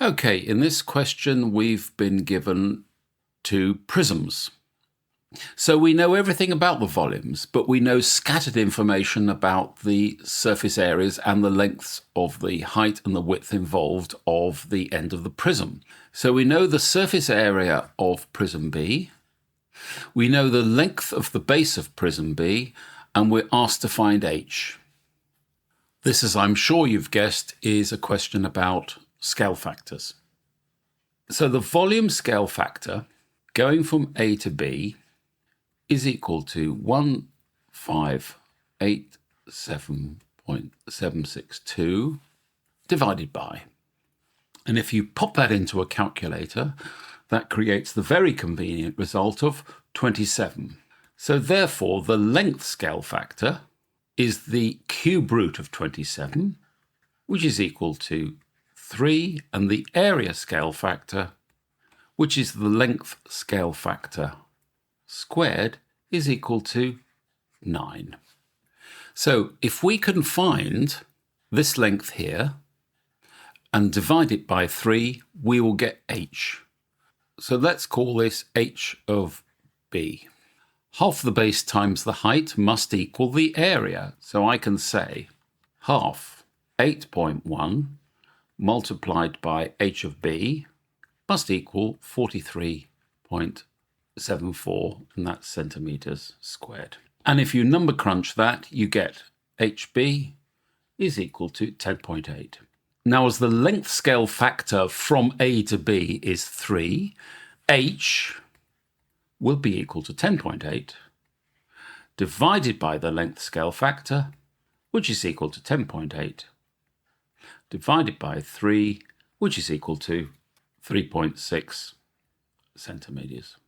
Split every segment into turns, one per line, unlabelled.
Okay, in this question we've been given two prisms. So we know everything about the volumes, but we know scattered information about the surface areas and the lengths of the height and the width involved of the end of the prism. So we know the surface area of prism B, we know the length of the base of prism B, and we're asked to find h. This, as I'm sure you've guessed, is a question about scale factors. So the volume scale factor going from A to B is equal to 1587.762 divided by. And if you pop that into a calculator, that creates the very convenient result of 27. So therefore, the length scale factor is the cube root of 27, which is equal to 3, and the area scale factor, which is the length scale factor squared, is equal to 9. So if we can find this length here and divide it by 3, we will get h. So let's call this h of b. Half the base times the height must equal the area. So I can say half 8.1 multiplied by h of b must equal 43.74, and that's centimetres squared. And if you number crunch that, you get HB is equal to 10.8. Now, as the length scale factor from A to B is 3, H will be equal to 10.8 divided by the length scale factor, which is equal to 10.8, divided by 3, which is equal to 3.6 centimetres.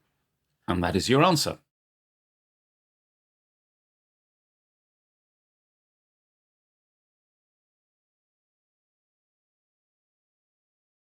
And that is your answer.